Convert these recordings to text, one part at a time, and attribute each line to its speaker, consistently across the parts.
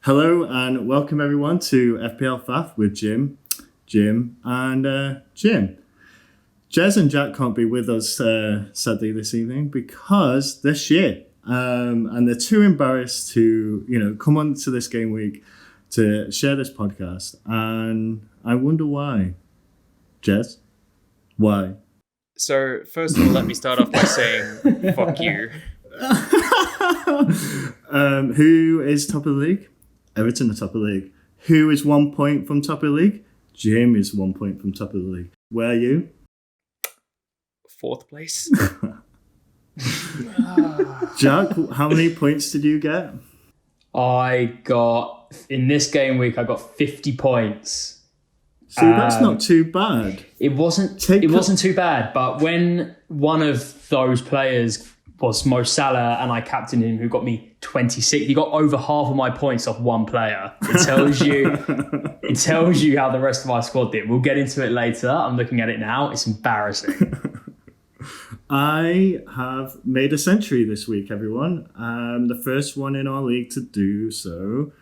Speaker 1: Hello and welcome everyone to FPL Faff with Jim, and Jim. Jez and Jack can't be with us sadly this evening because they're shit. And they're too embarrassed to, come on to this game week to share this podcast. And I wonder why. Jez, why?
Speaker 2: So, first of all, let me start off by saying, fuck you.
Speaker 1: Who is top of the league? Everton are top of the league. Who is 1 point from top of the league? Jim is 1 point from top of the league. Where are you?
Speaker 2: Fourth place.
Speaker 1: Jack, how many points did you get?
Speaker 3: In this game week, I got 50 points.
Speaker 1: See, that's not too bad.
Speaker 3: It wasn't too bad, but when one of those players was Mo Salah and I captained him, who got me 26, he got over half of my points off one player. It tells you how the rest of my squad did. We'll get into it later. I'm looking at it now. It's embarrassing.
Speaker 1: I have made a century this week, everyone. The first one in our league to do so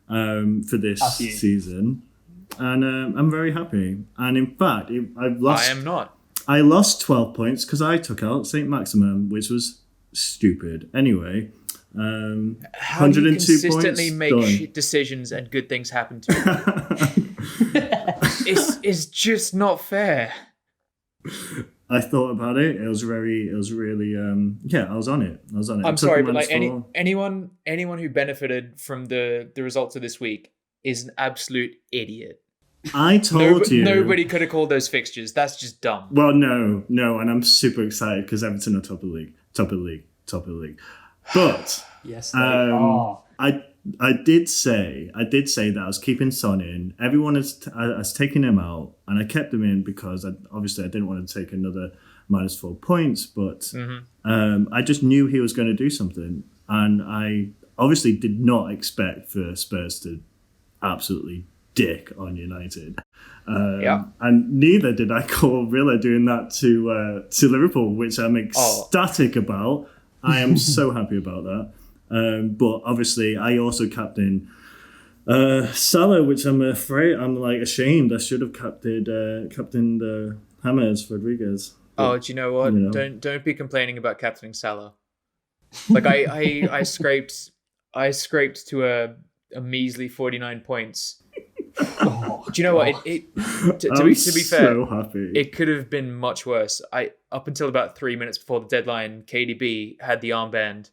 Speaker 1: for this season. And I'm very happy. And in fact, I
Speaker 2: am not.
Speaker 1: I lost 12 points because I took out St. Maximum, which was stupid. Anyway,
Speaker 2: how do you consistently
Speaker 1: points,
Speaker 2: make
Speaker 1: done.
Speaker 2: shit decisions and good things happen to you? It's just not fair.
Speaker 1: I thought about it. It was really, I was on it.
Speaker 2: I'm sorry, but like anyone who benefited from the results of this week is an absolute idiot.
Speaker 1: I told you.
Speaker 2: Nobody could have called those fixtures. That's just dumb.
Speaker 1: Well, no, and I'm super excited because Everton are top of the league. But
Speaker 3: yes, they are.
Speaker 1: I did say that I was keeping Son in. Everyone has taken him out, and I kept him in because I didn't want to take another -4 points. But I just knew he was going to do something, and I obviously did not expect for Spurs to absolutely dick on United. And neither did I call Villa doing that to Liverpool, which I'm ecstatic about. I am so happy about that. But obviously, I also captained Salah, which I'm ashamed. I should have captained James Rodriguez.
Speaker 2: But, do you know what? Don't be complaining about captaining Salah. Like I scraped to a measly 49 points. Do you know what? To be fair,
Speaker 1: so happy.
Speaker 2: It could have been much worse. Up until about 3 minutes before the deadline, KDB had the armband.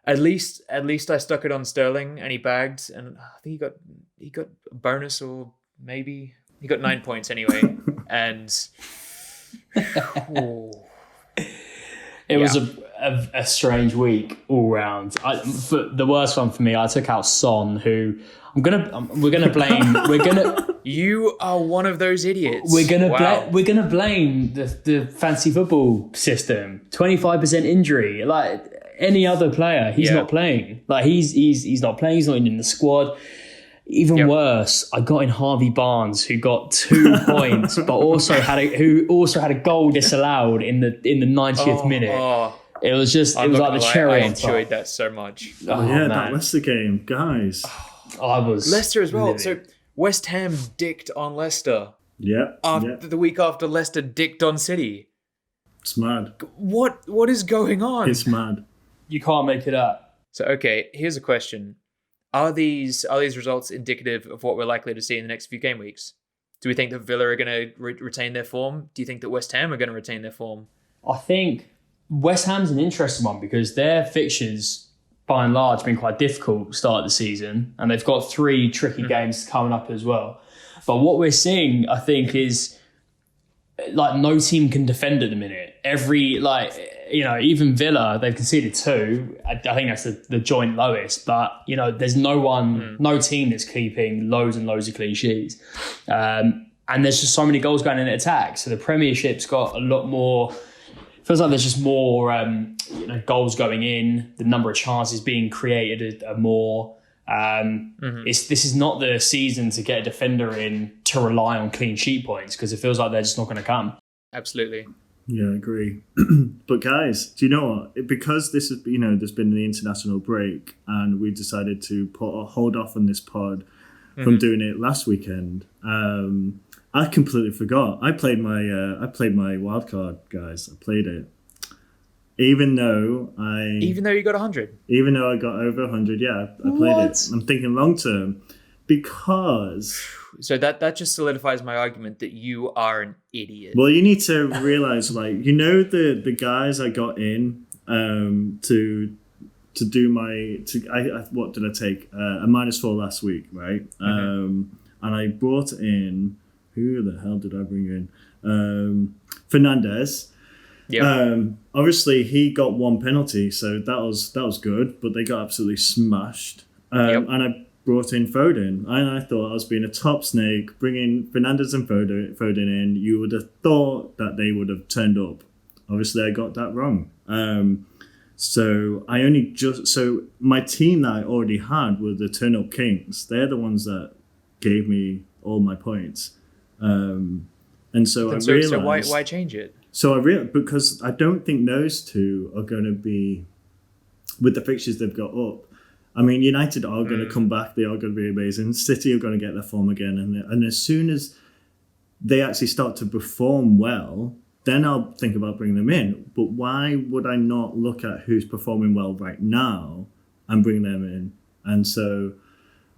Speaker 2: At least I stuck it on Sterling and he bagged, and I think he got a bonus, or maybe he got 9 points anyway. And
Speaker 3: it was a strange week all round. For the worst one for me, I took out Son, who we're gonna blame.
Speaker 2: You are one of those idiots.
Speaker 3: We're gonna blame the fancy football system. 25% injury, like any other player, he's not playing. Like he's not playing. He's not in the squad. Even worse, I got in Harvey Barnes, who got 2 points, but also had a goal disallowed in the 90th minute. It was like the cherry on top.
Speaker 2: I enjoyed that so much.
Speaker 1: That Leicester game, guys.
Speaker 3: I was
Speaker 2: Leicester as well.
Speaker 3: livid.
Speaker 2: So West Ham dicked on Leicester.
Speaker 1: Yeah.
Speaker 2: The week after Leicester dicked on City.
Speaker 1: It's mad.
Speaker 2: What is going on?
Speaker 1: It's mad.
Speaker 3: You can't make it up.
Speaker 2: So okay, here's a question. Are these results indicative of what we're likely to see in the next few game weeks? Do we think that Villa are going to retain their form? Do you think that West Ham are going to retain their form?
Speaker 3: I think West Ham's an interesting one because their fixtures, by and large, have been quite difficult start of the season, and they've got 3 tricky games coming up as well. But what we're seeing, I think, is like no team can defend at the minute. Even Villa, they've conceded 2. I think that's the joint lowest. But, there's no team that's keeping loads and loads of clean sheets. And there's just so many goals going in attack. So the Premiership's got a lot more. Feels like there's just more goals going in. The number of chances being created are more. This is not the season to get a defender in to rely on clean sheet points because it feels like they're just not going to come.
Speaker 2: Absolutely.
Speaker 1: Yeah, I agree. But guys, do you know what? Because this is, there's been the international break, and we decided to hold off on this pod from doing it last weekend. I completely forgot. I played my wild card, guys. I played it. Even though
Speaker 2: you got 100.
Speaker 1: Even though I got over 100, yeah, I played it. I'm thinking long term because.
Speaker 2: So that just solidifies my argument that you are an idiot.
Speaker 1: Well, you need to realize, the guys I got in to do what did I take? A -4 last week, right? And I brought in, who the hell did I bring in? Fernandez.
Speaker 2: Yeah.
Speaker 1: Obviously he got one penalty, so that was good, but they got absolutely smashed. And I brought in Foden, and I thought I was being a top snake, bringing Fernandez and Foden in. You would have thought that they would have turned up. Obviously, I got that wrong. So my team that I already had were the Turn Up Kings. They're the ones that gave me all my points. And so I realized.
Speaker 2: So why change it?
Speaker 1: So because I don't think those two are going to be, with the fixtures they've got up. I mean, United are going to come back. They are going to be amazing. City are going to get their form again. And as soon as they actually start to perform well, then I'll think about bringing them in. But why would I not look at who's performing well right now and bring them in? And so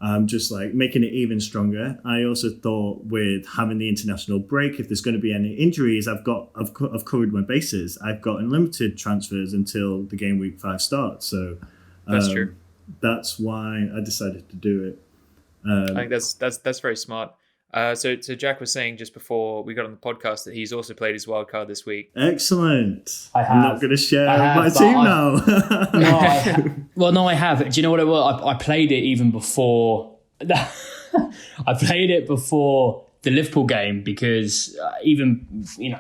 Speaker 1: I'm just making it even stronger. I also thought with having the international break, if there's going to be any injuries, I've covered my bases. I've got unlimited transfers until the game week 5 starts. So
Speaker 2: that's true.
Speaker 1: That's why I decided to do it.
Speaker 2: I think that's very smart. So Jack was saying just before we got on the podcast that he's also played his wild card this week.
Speaker 1: Excellent. I'm not going to share my team now.
Speaker 3: I have. Do you know what it was? I played it even before. I played it before the Liverpool game because even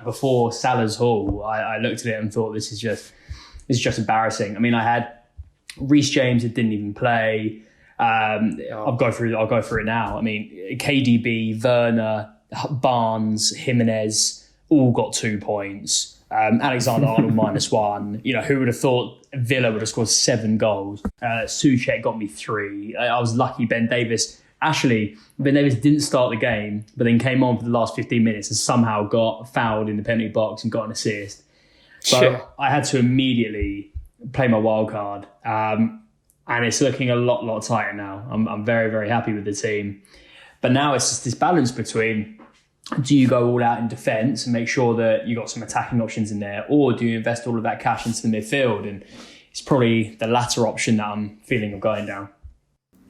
Speaker 3: before Salah's haul, I looked at it and thought this is just embarrassing. I mean, I had Reece James that didn't even play. I'll go through it now. I mean, KDB, Werner, Barnes, Jimenez all got 2 points. Alexander-Arnold -1. Who would have thought Villa would have scored 7 goals? Souček got me 3. I was lucky. Ben Davis didn't start the game, but then came on for the last 15 minutes and somehow got fouled in the penalty box and got an assist. So I had to immediately play my wild card. And it's looking a lot tighter now. I'm very, very happy with the team. But now it's just this balance between, do you go all out in defence and make sure that you got some attacking options in there, or do you invest all of that cash into the midfield? And it's probably the latter option that I'm feeling of going down.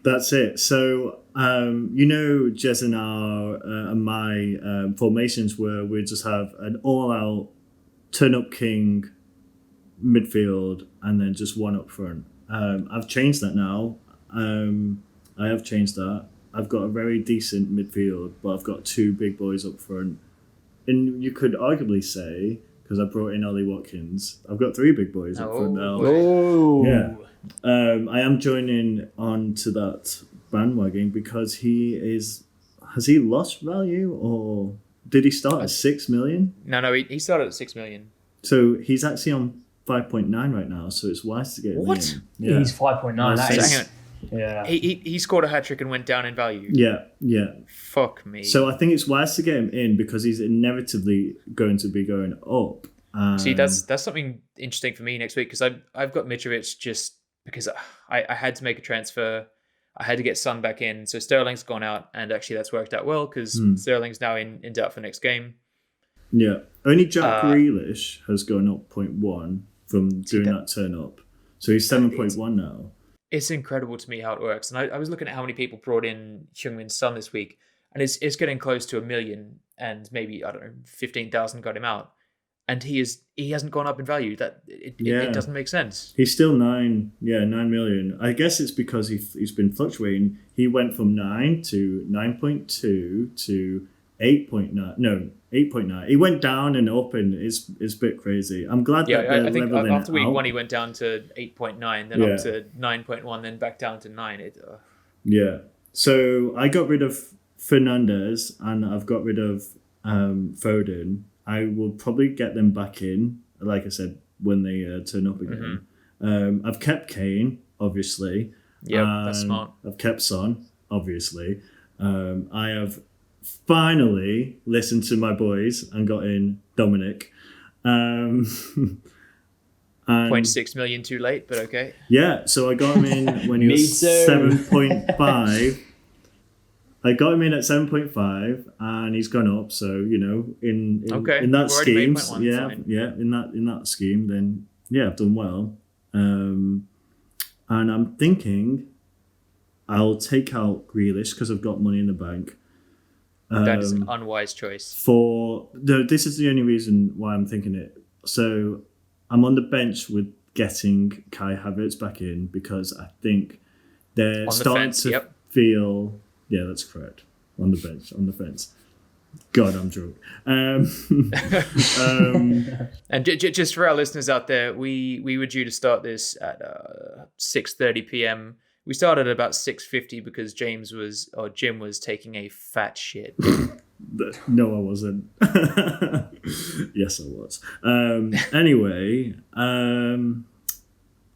Speaker 1: That's it. So, Jez and my formations were we just have an all-out turn-up king midfield and then just one up front. I've changed that now. I have changed that. I've got a very decent midfield, but I've got 2 big boys up front. And you could arguably say, because I brought in Ollie Watkins, I've got 3 big boys up front now.
Speaker 3: Oh,
Speaker 1: yeah. I am joining on to that bandwagon because has he lost value, or did he start at 6 million?
Speaker 2: No, he started at 6 million.
Speaker 1: So he's actually on 5.9 right now, so it's wise to get him in.
Speaker 3: Yeah. He's 5.9.
Speaker 2: Yeah. He scored a hat-trick and went down in value.
Speaker 1: Yeah.
Speaker 2: Fuck me.
Speaker 1: So I think it's wise to get him in because he's inevitably going to be going up.
Speaker 2: See, that's something interesting for me next week because I've got Mitrovic just because I had to make a transfer. I had to get Son back in. So Sterling's gone out, and actually that's worked out well because Sterling's now in doubt for next game.
Speaker 1: Yeah. Only Jack Grealish has gone up 0.1 from doing that turn up. So he's 7.1 now.
Speaker 2: It's incredible to me how it works. And I was looking at how many people brought in Heung-min's Son this week, and it's getting close to 1 million, and maybe, 15,000 got him out. And he hasn't gone up in value. It doesn't make sense.
Speaker 1: He's still 9 million. I guess it's because he's been fluctuating. He went from 9 to 9.2 to 8.9. No, 8.9. He went down and up, and it's a bit crazy. I'm glad that they're
Speaker 2: I think
Speaker 1: leveling
Speaker 2: after week
Speaker 1: out.
Speaker 2: 1 he went down to 8.9, then up to 9.1, then back down to 9.
Speaker 1: Yeah. So I got rid of Fernandez and I've got rid of Foden, I will probably get them back in, like I said, when they turn up again. I've kept Kane, obviously.
Speaker 2: Yeah, that's smart.
Speaker 1: I've kept Son, obviously. I have finally listened to my boys and got in Dominic. And
Speaker 2: 0.6 million too late, but okay.
Speaker 1: Yeah, so I got him in when he was 7.5. I got him in at 7.5, and he's gone up. So in that scheme, in that scheme, then I've done well. And I'm thinking I'll take out Grealish because I've got money in the bank.
Speaker 2: That is an unwise choice.
Speaker 1: This is the only reason why I'm thinking it. So I'm on the bench with getting Kai Havertz back in because I think they're starting to feel. Yeah, that's correct. On the bench, on the fence. God, I'm drunk.
Speaker 2: And just for our listeners out there, we were due to start this at 6:30 p.m. We started at about 6:50 because Jim was taking a fat shit.
Speaker 1: No, I wasn't. Yes, I was. Anyway,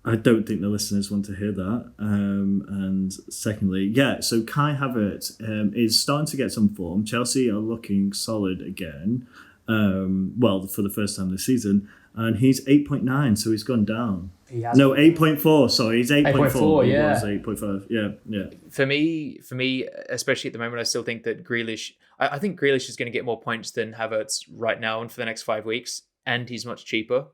Speaker 1: I don't think the listeners want to hear that. And secondly, so Kai Havertz is starting to get some form. Chelsea are looking solid again. For the first time this season. And he's 8.9, so he's gone down. 8.4. Sorry, he's 8.4.
Speaker 3: Yeah.
Speaker 1: He was 8.5. Yeah.
Speaker 2: For me, especially at the moment, I still think that Grealish. I think Grealish is going to get more points than Havertz right now and for the next 5 weeks, and he's much cheaper.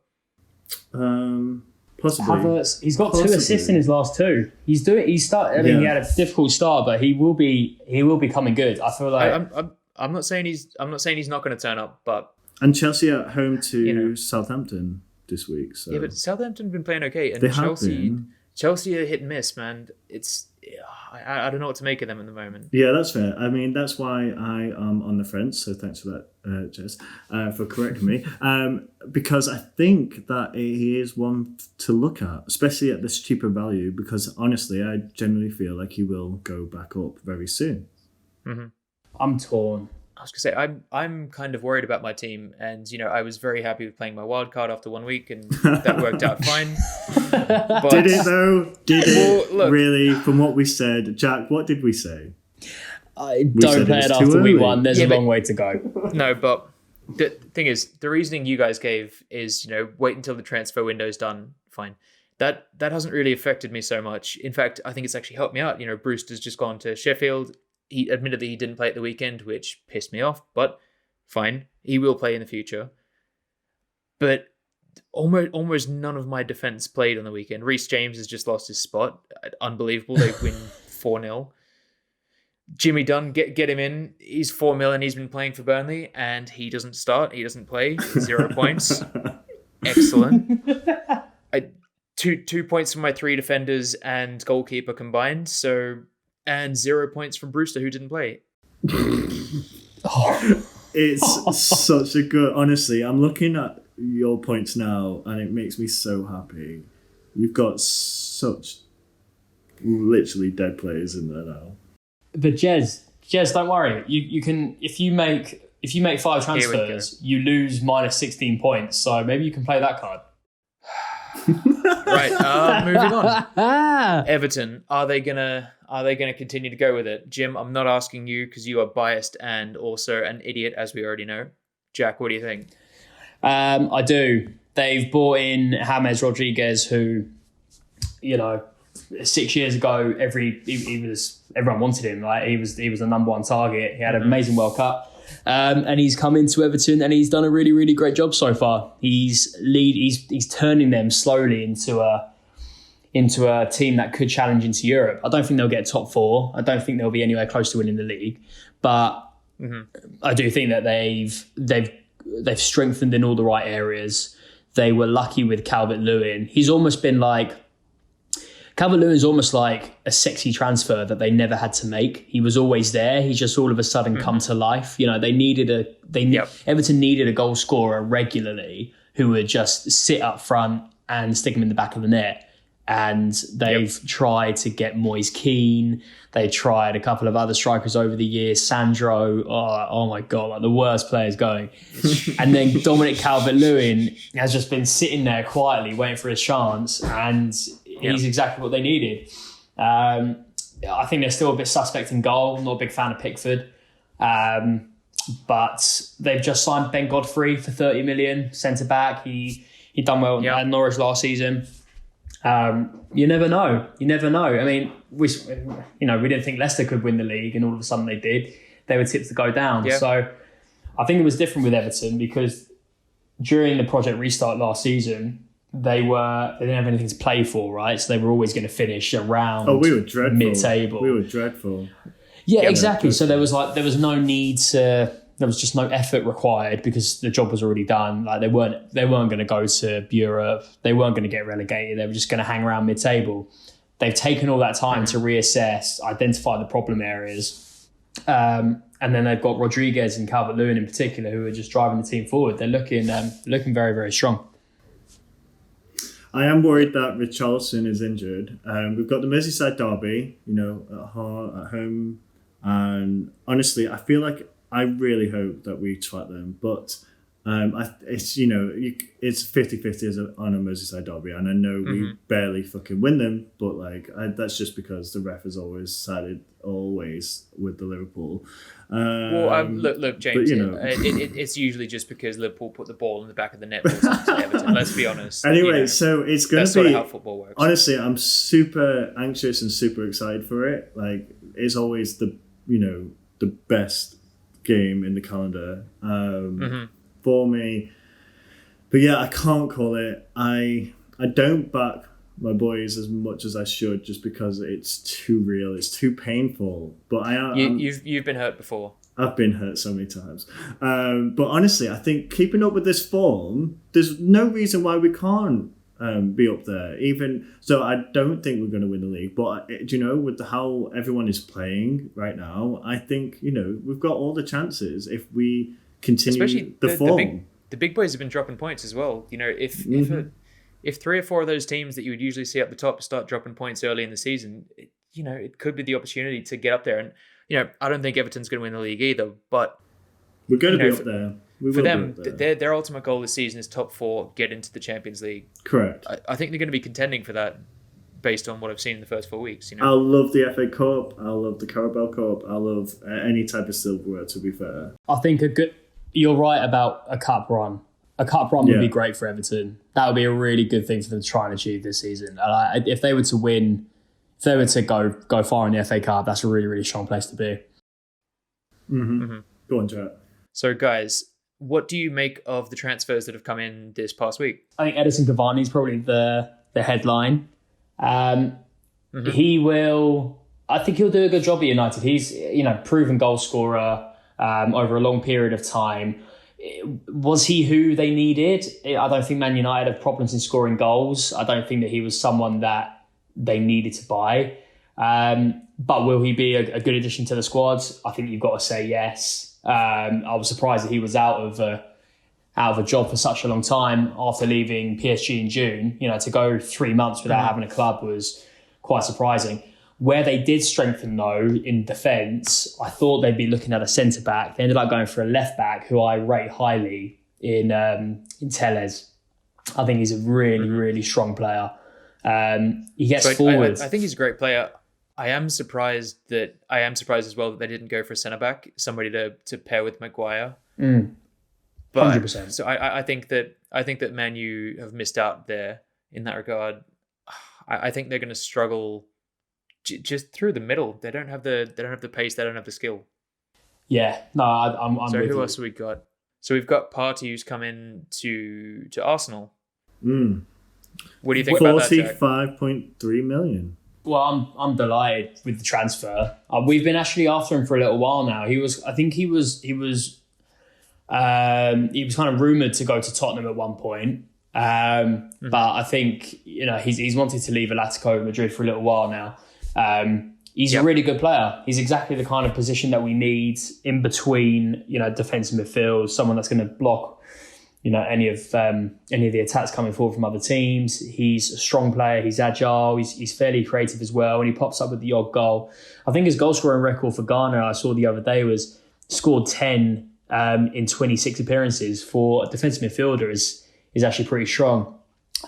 Speaker 1: Possibly.
Speaker 3: Havertz, he's got 2 assists in his last 2. He had a difficult start, but he will be coming good. I feel like
Speaker 2: I'm not saying he's not going to turn up, but.
Speaker 1: And Chelsea are at home to Southampton this week. So.
Speaker 2: Yeah, but Southampton have been playing okay, and
Speaker 1: they
Speaker 2: Chelsea are hit and miss, man. I don't know what to make of them at the moment.
Speaker 1: Yeah, that's fair. I mean, that's why I am on the fence. So thanks for that, Jess, for correcting me. Because I think that he is one to look at, especially at this cheaper value. Because honestly, I generally feel like he will go back up very soon.
Speaker 2: Mm-hmm.
Speaker 3: I'm torn.
Speaker 2: I was gonna say I'm kind of worried about my team, and I was very happy with playing my wild card after 1 week, and that worked out fine. But,
Speaker 1: did it though? Look, really? From what we said, Jack, what did we say?
Speaker 3: Don't play it after week 1. There's a long way to go.
Speaker 2: No, but the thing is, the reasoning you guys gave is wait until the transfer window's done. Fine. That hasn't really affected me so much. In fact, I think it's actually helped me out. Brewster's just gone to Sheffield. He admitted that he didn't play at the weekend, which pissed me off, but fine. He will play in the future. But almost none of my defense played on the weekend. Reece James has just lost his spot. Unbelievable. They win 4-0. Jimmy Dunn, get him in. He's 4 mil and he's been playing for Burnley, and he doesn't start. He doesn't play. 0 points. Excellent. 2 points from my 3 defenders and goalkeeper combined. And 0 points from Brewster, who didn't play.
Speaker 1: It's such a good... Honestly, I'm looking at your points now, and it makes me so happy. You've got such literally dead players in there now.
Speaker 3: But Jez, don't worry. You can if you make 5 transfers, you lose minus 16 points. So maybe you can play that card.
Speaker 2: Right, moving on. Everton, are they gonna continue to go with it? Jim, I'm not asking you because you are biased and also an idiot, as we already know. Jack, what do you think?
Speaker 3: I do. They've brought in James Rodriguez, who, 6 years ago, everyone wanted him. Like he was the number 1 target. He had an amazing World Cup. And he's come into Everton and he's done a really, really great job so far. He's turning them slowly into a team that could challenge into Europe. I don't think they'll get top 4. I don't think they'll be anywhere close to winning the league. But I do think that they've strengthened in all the right areas. They were lucky with Calvert-Lewin. He's almost been like... Calvert-Lewin is almost like a sexy transfer that they never had to make. He was always there. He's just all of a sudden come to life. Everton needed a goal scorer regularly who would just sit up front and stick him in the back of the net. and they've tried to get Moise Keane. They tried a couple of other strikers over the years, Sandro. Oh my God, like the worst players going. And then Dominic Calvert-Lewin has just been sitting there quietly waiting for his chance, and he's exactly what they needed. I think they're still a bit suspect in goal. I'm not a big fan of Pickford. But they've just signed Ben Godfrey for 30 million, centre-back. He done well at Norwich last season. You never know. I mean, we didn't think Leicester could win the league, and all of a sudden they did. They were tipped to go down. Yeah. So I think it was different with Everton because during the Project Restart last season, they didn't have anything to play for, right? So they were always going to finish around
Speaker 1: we were dreadful.
Speaker 3: Mid-table.
Speaker 1: We were dreadful.
Speaker 3: Yeah, exactly. So there was no need to. There was just no effort required because the job was already done. Like they weren't going to go to Europe. They weren't going to get relegated. They were just going to hang around mid-table. They've taken all that time to reassess, identify the problem areas, and then they've got Rodriguez and Calvert-Lewin in particular who are just driving the team forward. They're looking very, very strong.
Speaker 1: I am worried that Richarlison is injured. We've got the Merseyside derby, at home, and honestly, I feel like I really hope that we twat them, but it's 50-50 on a Merseyside derby, and I know we barely fucking win them, but that's just because the ref has always sided with the Liverpool.
Speaker 2: Look, James. It's usually just because Liverpool put the ball in the back of the net to Everton. Let's be honest.
Speaker 1: Anyway, so it's going to be
Speaker 2: sort of how football works.
Speaker 1: Honestly, I'm super anxious and super excited for it. It's always the best game in the calendar for me, but I can't call it. I don't back my boys as much as I should just because it's too real, it's too painful. But
Speaker 2: you've been hurt before.
Speaker 1: I've been hurt so many times, but honestly, I think keeping up with this form, there's no reason why we can't be up there. Even so, I don't think we're going to win the league. But with how everyone is playing right now, I think we've got all the chances if we continue. Especially the form.
Speaker 2: The big boys have been dropping points as well. If 3 or 4 of those teams that you would usually see up the top start dropping points early in the season, it could be the opportunity to get up there. And I don't think Everton's going to win the league either. But
Speaker 1: we're going to be up there.
Speaker 2: For them, their ultimate goal this season is top 4, get into the Champions League.
Speaker 1: Correct.
Speaker 2: I think they're going to be contending for that based on what I've seen in the first 4 weeks.
Speaker 1: I love the FA Cup. I love the Carabao Cup. I love any type of silverware, to be fair.
Speaker 3: I think you're right about a cup run. A cup run would be great for Everton. That would be a really good thing for them to try and achieve this season. If they were to win, if they were to go far in the FA Cup, that's a really, really strong place to be.
Speaker 1: Go on, Jack.
Speaker 2: So, guys, what do you make of the transfers that have come in this past week?
Speaker 3: I think Edison Cavani is probably the headline. I think he'll do a good job at United. He's proven goal scorer over a long period of time. Was he who they needed? I don't think Man United have problems in scoring goals. I don't think that he was someone that they needed to buy. But will he be a good addition to the squad? I think you've got to say yes. I was surprised that he was out of a job for such a long time after leaving PSG in June. To go 3 months without having a club was quite surprising. Where they did strengthen, though, in defence, I thought they'd be looking at a centre-back. They ended up going for a left-back, who I rate highly in Tellez. I think he's a really, really strong player. He gets forward.
Speaker 2: I think he's a great player. I am surprised as well that they didn't go for a centre-back, somebody to pair with Maguire.
Speaker 3: 100%.
Speaker 2: So I think that Man U have missed out there in that regard. I think they're going to struggle just through the middle. They don't have the pace. They don't have the skill.
Speaker 3: Yeah, no, I'm.
Speaker 2: So who else have we got? So we've got Partey who's come in to Arsenal. What do you think about that, Jack?
Speaker 1: 45.3 million.
Speaker 3: Well, I'm delighted with the transfer. We've been actually after him for a little while now. He was kind of rumoured to go to Tottenham at one point. But I think he's wanted to leave Atletico Madrid for a little while now. He's a really good player. He's exactly the kind of position that we need in between, defence and midfield. Someone that's going to block any of the attacks coming forward from other teams. He's a strong player. He's agile. He's fairly creative as well, and he pops up with the odd goal. I think his goal scoring record for Ghana, I saw the other day, was scored 10 in 26 appearances for a defensive midfielder. Is actually pretty strong.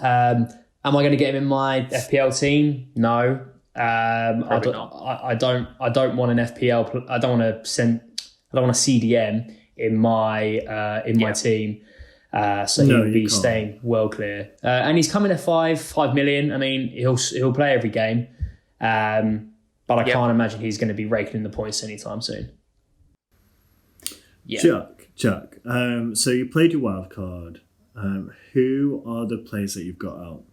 Speaker 3: Am I going to get him in my FPL team? No. I don't want an FPL. I don't want a CDM in my team. So he'll be staying well clear. And he's coming at 5 million. I mean, he'll play every game. But I can't imagine he's going to be raking in the points anytime soon.
Speaker 1: Yeah. Chuck. So you played your wild card. Who are the players that you've got out?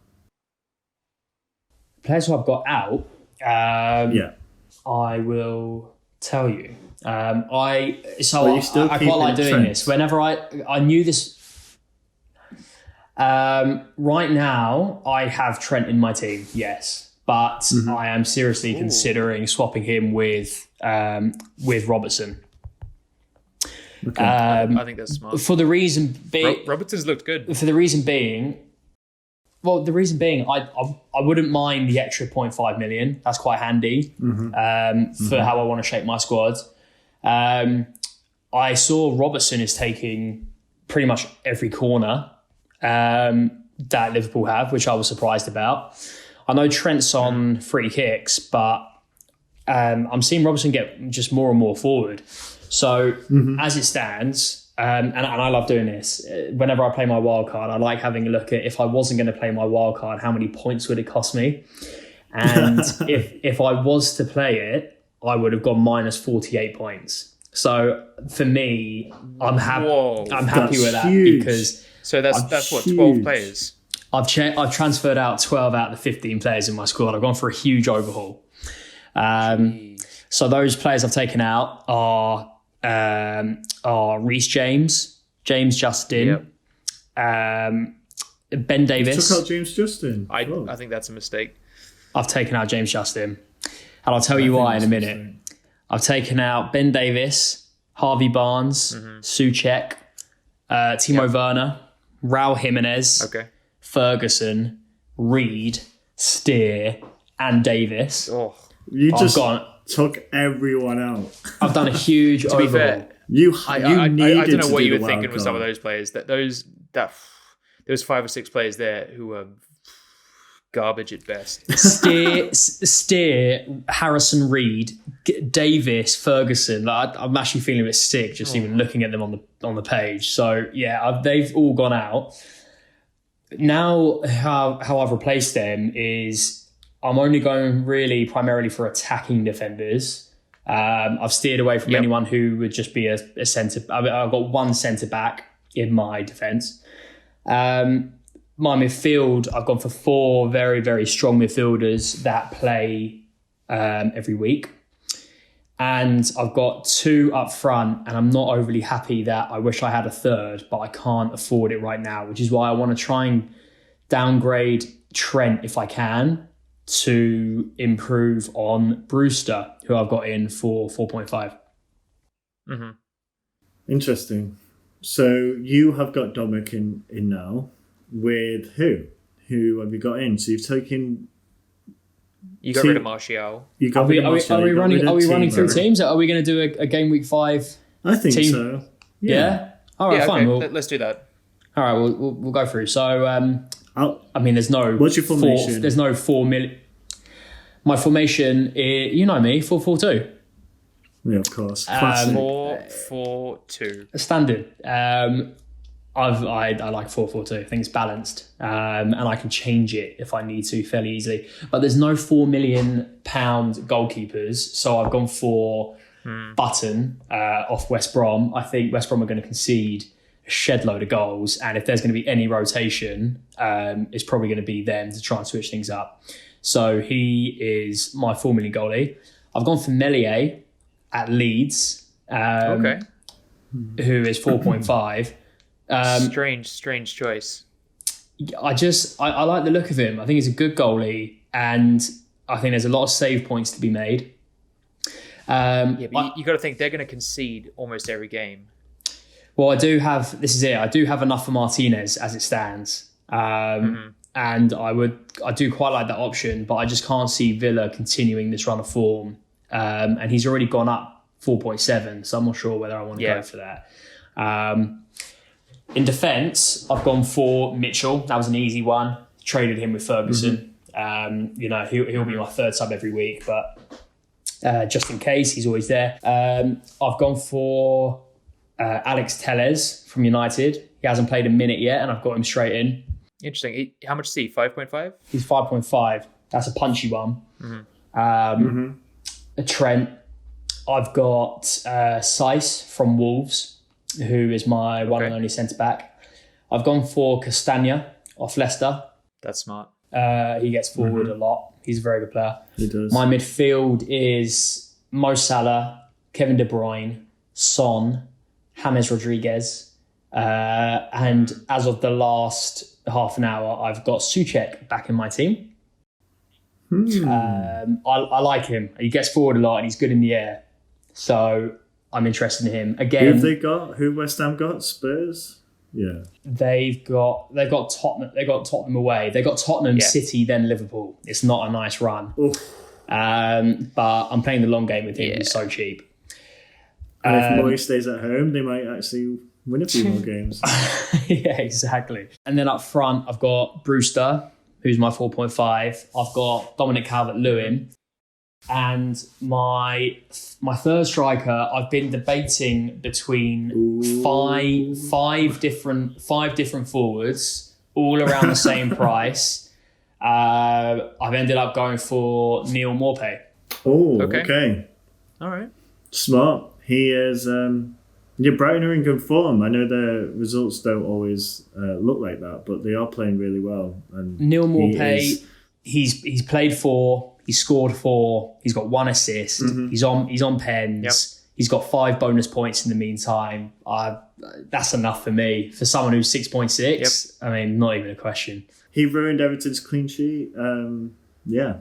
Speaker 3: Players who I've got out. I will tell you. I quite like doing this. Whenever I knew this. Right now, I have Trent in my team. Yes, but I am seriously considering swapping him with Robertson.
Speaker 2: Okay. I think that's smart.
Speaker 3: For the reason being,
Speaker 2: Robertson's looked good.
Speaker 3: For the reason being, I wouldn't mind the extra 0.5 million. That's quite handy for how I want to shape my squad. I saw Robertson is taking pretty much every corner that Liverpool have, which I was surprised about. I know Trent's on free kicks, but I'm seeing Robertson get just more and more forward. So as it stands, and I love doing this, whenever I play my wild card, I like having a look at, if I wasn't going to play my wild card, how many points would it cost me? And if I was to play it, I would have gone minus 48 points. So for me, I'm happy with that
Speaker 1: huge.
Speaker 3: Because
Speaker 2: so that's what, 12 players.
Speaker 3: I've transferred out 12 out of the 15 players in my squad. I've gone for a huge overhaul. So those players I've taken out are Reece James Justin, Ben Davis.
Speaker 1: You took out James Justin.
Speaker 2: I think that's a mistake.
Speaker 3: I've taken out James Justin, and I'll tell you why in a minute. I've taken out Ben Davis, Harvey Barnes, Souček, Timo Werner, Raul Jimenez, Ferguson, Reed, Steer, and Davis.
Speaker 2: Oh,
Speaker 1: you just took everyone out.
Speaker 3: I've done a huge overhaul.
Speaker 2: To be fair,
Speaker 1: I
Speaker 2: don't know what you were thinking with some of those players. There was 5 or 6 players there who were garbage at best.
Speaker 3: Steer, Harrison, Reed, Davis, Ferguson. I'm actually feeling a bit sick just even looking at them on the page. So yeah, they've all gone out. Now, how I've replaced them is I'm only going really primarily for attacking defenders. I've steered away from anyone who would just be a centre. I've got one centre back in my defence. My midfield, I've gone for 4 very, very strong midfielders that play every week. And I've got 2 up front, and I'm not overly happy that I wish I had a third, but I can't afford it right now, which is why I want to try and downgrade Trent if I can to improve on Brewster, who I've got in for 4.5.
Speaker 1: Interesting. So you have got Dominic in now. With who? Who have you got in? So you've taken.
Speaker 2: You got rid of Martial.
Speaker 3: Are we running through teams? Are we going to do a game week 5?
Speaker 1: I think
Speaker 3: team?
Speaker 1: so.
Speaker 3: Yeah. All right, fine.
Speaker 2: Okay. Let's do that.
Speaker 3: All right, we'll go through. So, I mean, there's no.
Speaker 1: What's your formation?
Speaker 3: There's no 4 million. My formation, you know me, 4-4-2.
Speaker 1: Yeah, of course.
Speaker 2: 4-4-2.
Speaker 3: Standard. I like 4-4-2. I think it's balanced, and I can change it if I need to fairly easily. But there's no £4 million goalkeepers, so I've gone for Button off West Brom. I think West Brom are going to concede a shed load of goals, and if there's going to be any rotation, it's probably going to be them to try and switch things up. So he is my £4 million goalie. I've gone for Meslier at Leeds, who is 4.5.
Speaker 2: Strange choice.
Speaker 3: I like the look of him. I think he's a good goalie, and I think there's a lot of save points to be made.
Speaker 2: But you got to think they're going to concede almost every game.
Speaker 3: Well, I do have. This is it. I do have enough for Martinez as it stands, and I do quite like that option, but I just can't see Villa continuing this run of form. And he's already gone up 4.7, so I'm not sure whether I want to go for that. In defence, I've gone for Mitchell. That was an easy one. Traded him with Ferguson. He'll be my third sub every week, but just in case, he's always there. I've gone for Alex Telles from United. He hasn't played a minute yet, and I've got him straight in.
Speaker 2: Interesting. How much is he? 5.5?
Speaker 3: He's 5.5. That's a punchy one. A Trent. I've got Seiss from Wolves, who is my one and only centre-back. I've gone for Castagna off Leicester.
Speaker 2: That's smart.
Speaker 3: He gets forward a lot. He's a very good player.
Speaker 1: He does.
Speaker 3: My midfield is Mo Salah, Kevin De Bruyne, Son, James Rodriguez. And as of the last half an hour, I've got Souček back in my team. I like him. He gets forward a lot and he's good in the air. So I'm interested in him. Again,
Speaker 1: who have they got? Who West Ham got? Spurs? Yeah.
Speaker 3: They've got Tottenham. They got Tottenham away. They got Tottenham, City, then Liverpool. It's not a nice run. But I'm playing the long game with him. He's so cheap.
Speaker 1: And if Moyes stays at home, they might actually win a few more games.
Speaker 3: Yeah, exactly. And then up front, I've got Brewster, who's my 4.5. I've got Dominic Calvert-Lewin. And my third striker, I've been debating between five different forwards, all around the same price. I've ended up going for Neil Maupay.
Speaker 1: Oh, okay.
Speaker 2: All right.
Speaker 1: Smart. He is. Brighton are in good form. I know their results don't always look like that, but they are playing really well. And
Speaker 3: Neil Maupay, he's played 4. He scored 4. He's got 1 assist. He's on pens. Yep. He's got 5 bonus points in the meantime. That's enough for me. For someone who's 6.6, I mean, not even a question.
Speaker 1: He ruined Everton's clean sheet. Yeah.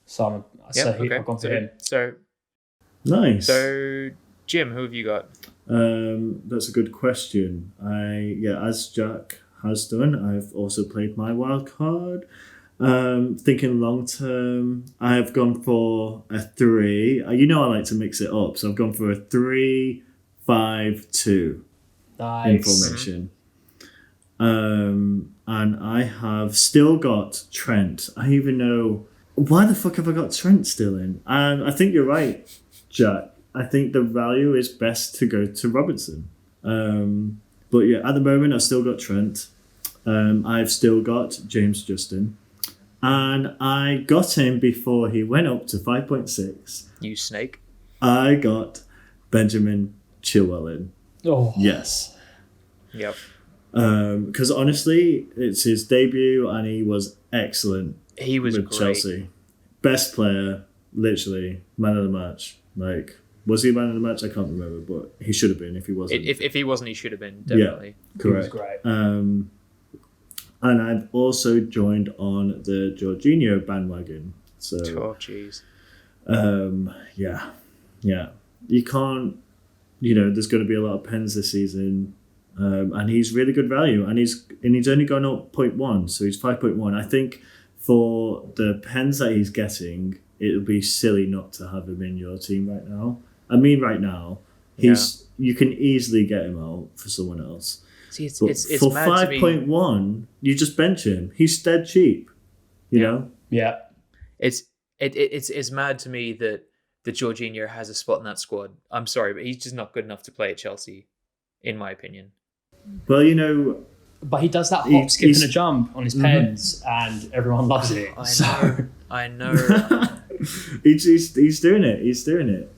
Speaker 3: So I've gone for him.
Speaker 2: So
Speaker 1: nice.
Speaker 2: So Jim, who have you got?
Speaker 1: That's a good question. As Jack has done, I've also played my wild card. Thinking long term, I've gone for a 3. I like to mix it up, so I've gone for a 3-5-2 formation. And I have still got Trent. I even know why the fuck have I got Trent still in? And I think you're right, Jack. I think the value is best to go to Robertson. But yeah, at the moment I've still got Trent. I've still got James Justin. And I got him before he went up to 5.6.
Speaker 2: You snake.
Speaker 1: I got Benjamin Chilwell.
Speaker 3: Oh.
Speaker 1: Yes.
Speaker 2: Yep.
Speaker 1: Because honestly, it's his debut and he was excellent.
Speaker 2: He was
Speaker 1: with
Speaker 2: great.
Speaker 1: Chelsea. Best player, literally, man of the match. Was he man of the match? I can't remember, but he should have been if he wasn't.
Speaker 2: If he wasn't, he should have been, definitely.
Speaker 1: Yeah, correct.
Speaker 3: He was great.
Speaker 1: And I've also joined on the Jorginho bandwagon. So,
Speaker 2: jeez.
Speaker 1: Yeah. You can't, there's going to be a lot of pens this season. And he's really good value. And he's only gone up 0.1, so he's 5.1. I think for the pens that he's getting, it would be silly not to have him in your team right now. I mean, right now, you can easily get him out for someone else.
Speaker 2: See, it's
Speaker 1: for
Speaker 2: mad
Speaker 1: 5.1, you just bench him. He's dead cheap, you know.
Speaker 3: Yeah,
Speaker 2: it's mad to me that Jorginho has a spot in that squad. I'm sorry, but he's just not good enough to play at Chelsea, in my opinion.
Speaker 1: Well,
Speaker 3: but he does that hop, skip, and a jump on his pens, and everyone loves it.
Speaker 2: I know.
Speaker 1: he's doing it. He's doing it.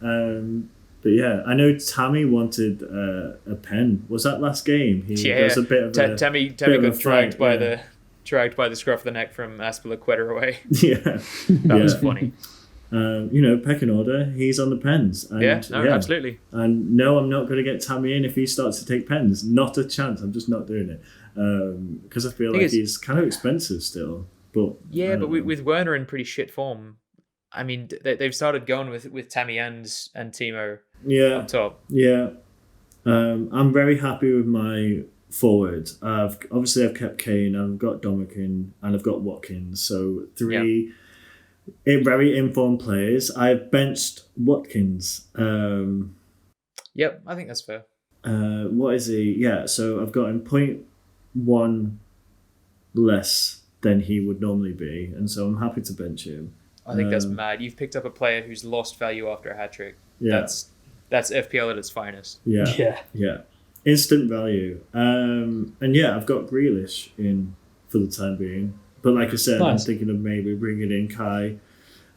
Speaker 1: But yeah, I know Tammy wanted a pen. Was that last game? There was a bit of
Speaker 2: Tammy got dragged by the scruff of the neck from Aspilicueta away.
Speaker 1: Yeah,
Speaker 2: that was funny.
Speaker 1: Pecking order. He's on the pens. And,
Speaker 2: absolutely.
Speaker 1: And no, I'm not going to get Tammy in if he starts to take pens. Not a chance. I'm just not doing it because I feel like he's kind of expensive still. But
Speaker 2: with Werner in pretty shit form, I mean, they've started going with Tammy and Timo up top.
Speaker 1: Yeah. I'm very happy with my forwards. I've kept Kane, I've got Dominican, and I've got Watkins. So three very informed players. I've benched Watkins.
Speaker 2: Yep, I think that's fair.
Speaker 1: What is he? Yeah, so I've got him 0.1 less than he would normally be, and so I'm happy to bench him.
Speaker 2: I think that's mad. You've picked up a player who's lost value after a hat trick.
Speaker 1: Yeah.
Speaker 2: That's FPL at its finest.
Speaker 1: Yeah. Instant value. And yeah, I've got Grealish in for the time being. But like I said, nice. I'm thinking of maybe bringing in Kai.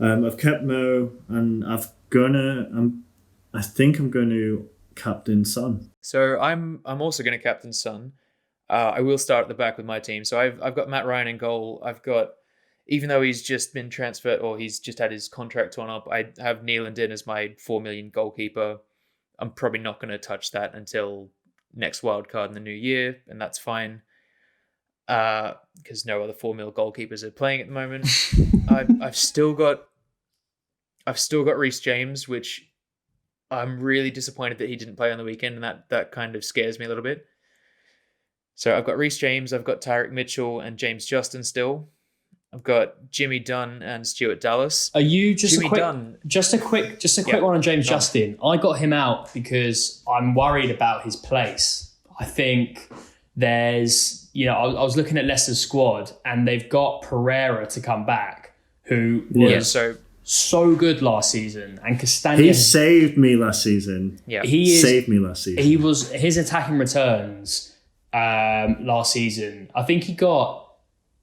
Speaker 1: I've kept Mo, and I think I'm going to captain Son.
Speaker 2: So I'm also going to captain Son. I will start at the back with my team. So I've got Matt Ryan in goal. I've got, even though he's just been transferred or he's just had his contract torn up, I have Neeland in as my 4 million goalkeeper. I'm probably not going to touch that until next wildcard in the new year, and that's fine. Because no other 4 mil goalkeepers are playing at the moment. I've still got Reece James, which I'm really disappointed that he didn't play on the weekend, and that kind of scares me a little bit. So I've got Reece James, I've got Tyrick Mitchell and James Justin still. I've got Jimmy Dunn and Stuart Dallas.
Speaker 3: Are you just a quick one on James Justin? I got him out because I'm worried about his place. I think there's, I was looking at Leicester's squad and they've got Pereira to come back, who was so good last season, and Castagna.
Speaker 1: He saved me last season.
Speaker 2: Yeah,
Speaker 1: saved me last season.
Speaker 3: He was his attacking returns last season. I think he got.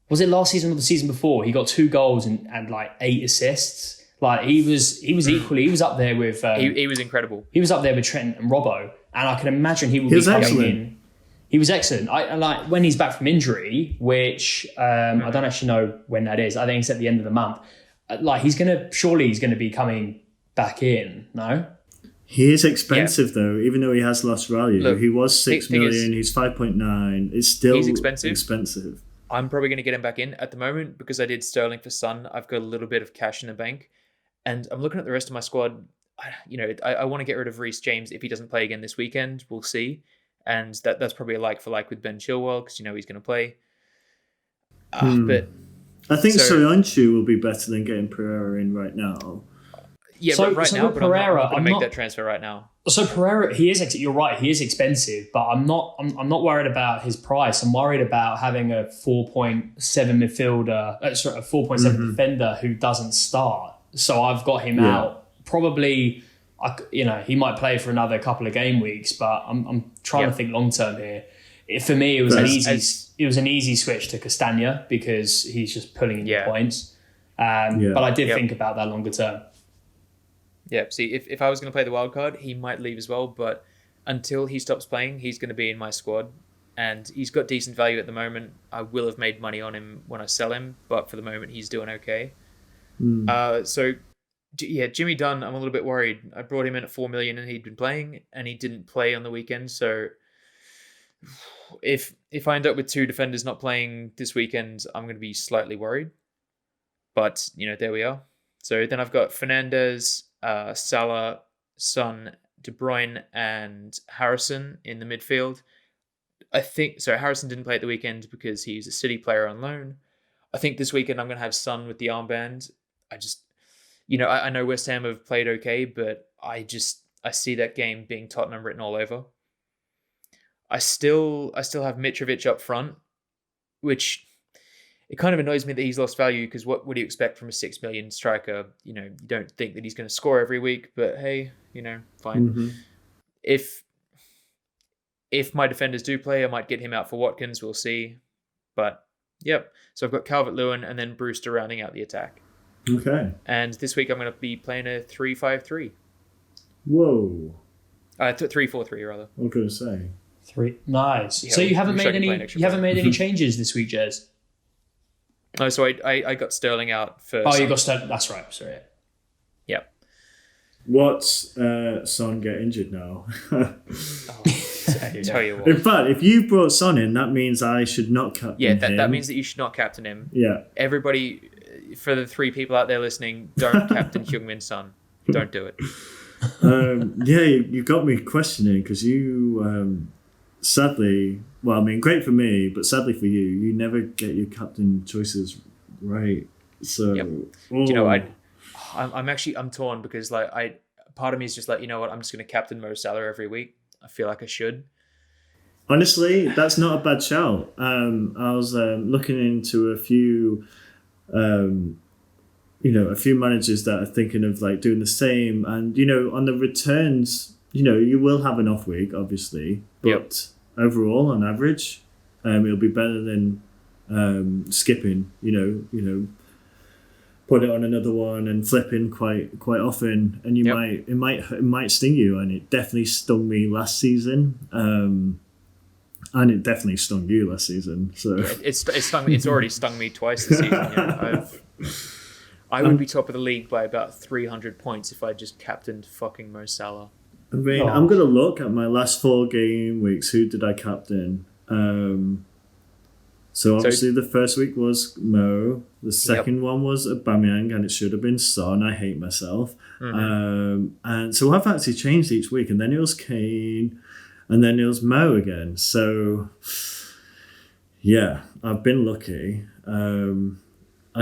Speaker 3: Was it last season or the season before? He got 2 goals and like 8 assists. Like he was equally. He was up there with.
Speaker 2: He was incredible.
Speaker 3: He was up there with Trent and Robbo, and I can imagine he will be coming in. He was excellent. I like when he's back from injury, which I don't actually know when that is. I think it's at the end of the month. Like he's gonna be coming back in. No.
Speaker 1: He is expensive though, even though he has lost value. Look, he was 6 million. He's 5.9. It's still expensive.
Speaker 2: I'm probably going to get him back in at the moment because I did Sterling for Son. I've got a little bit of cash in the bank, and I'm looking at the rest of my squad. I want to get rid of Reece James if he doesn't play again this weekend. We'll see, and that's probably a like for like with Ben Chilwell because he's going to play. But
Speaker 1: I think Soyuncu will be better than getting Pereira in right now.
Speaker 2: Yeah, but Pereira, I'm not going to make that transfer right now.
Speaker 3: So Pereira, you're right, he is expensive, but I'm not worried about his price. I'm worried about having a 4.7 midfielder, a 4.7 defender who doesn't start. So I've got him out. Probably, he might play for another couple of game weeks, but I'm trying to think long term here. For me, it was an easy switch to Castagna because he's just pulling in the points. But I did think about that longer term.
Speaker 2: Yeah, see, if I was going to play the wild card, he might leave as well. But until he stops playing, he's going to be in my squad. And he's got decent value at the moment. I will have made money on him when I sell him. But for the moment, he's doing okay. Jimmy Dunn, I'm a little bit worried. I brought him in at 4 million and he'd been playing. And he didn't play on the weekend. So if I end up with 2 defenders not playing this weekend, I'm going to be slightly worried. But, there we are. So then I've got Fernandes, Salah, Son, De Bruyne, and Harrison in the midfield. Harrison didn't play at the weekend because he's a City player on loan. I think this weekend I'm going to have Son with the armband. I know West Ham have played okay, but I see that game being Tottenham written all over. I still have Mitrovic up front, which it kind of annoys me that he's lost value because what would you expect from a 6 million striker? You don't think that he's going to score every week, but hey, fine. Mm-hmm. If my defenders do play, I might get him out for Watkins. We'll see. But yep. So I've got Calvert-Lewin and then Brewster rounding out the attack.
Speaker 1: Okay.
Speaker 2: And this week I'm going to be playing a 3-5-3.
Speaker 1: Whoa.
Speaker 2: 3-4-3 rather.
Speaker 1: I was going to say
Speaker 3: 3. Nice. Yeah, so you haven't made any changes this week, Jez?
Speaker 2: Oh, so I got Sterling out for.
Speaker 3: Oh, you got Sterling. That's right. Sorry.
Speaker 2: Yeah.
Speaker 1: What's Son get injured now?
Speaker 2: I tell you what.
Speaker 1: In fact, if you brought Son in, that means I should not captain him.
Speaker 2: Yeah, that means that you should not captain him.
Speaker 1: Yeah.
Speaker 2: Everybody, for the 3 people out there listening, don't captain Heung-min Son. Don't do it.
Speaker 1: Yeah, you got me questioning because you, sadly, well, I mean, great for me, but sadly for you, you never get your captain choices right. So,
Speaker 2: Yep. You know, I'm torn because part of me is just like, you know what, I'm just going to captain Mo Salah every week. I feel like I should.
Speaker 1: honestly, that's not a bad shout. I was looking into a few, a few managers that are thinking of like doing the same, and on the returns, you will have an off week, obviously, but overall, on average, it'll be better than skipping. Put it on another one and flipping quite often, and it might sting you, and it definitely stung me last season. And it definitely stung you last season. So
Speaker 2: it's stung me. It's already stung me twice this season. I would be top of the league by about 300 points if I just captained fucking Mo Salah.
Speaker 1: I mean, I'm gonna look at my last 4 game weeks. Who did I captain? So obviously the first week was Mo. The second one was Aubameyang, and it should have been Son. I hate myself. And so I've actually changed each week, and then it was Kane, and then it was Mo again. So yeah, I've been lucky.
Speaker 2: To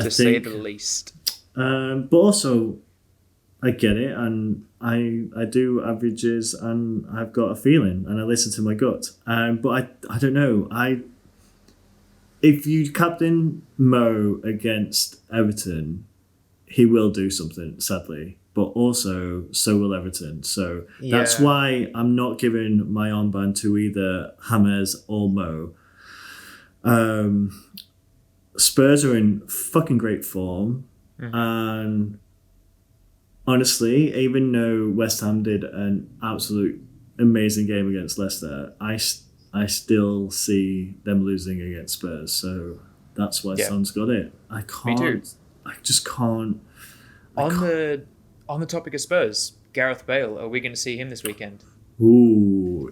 Speaker 2: say the least.
Speaker 1: But also, I get it, and I do averages, and I've got a feeling, and I listen to my gut. But I don't know. If you captain Mo against Everton, he will do something, sadly. But also, so will Everton. So that's why I'm not giving my armband to either James or Mo. Spurs are in fucking great form. And honestly, even though West Ham did an absolute amazing game against Leicester, I still see them losing against Spurs. So that's why Son's got it. I can't. Me too. I just can't.
Speaker 2: On the topic of Spurs, Gareth Bale, are we going to see him this weekend?
Speaker 1: Ooh.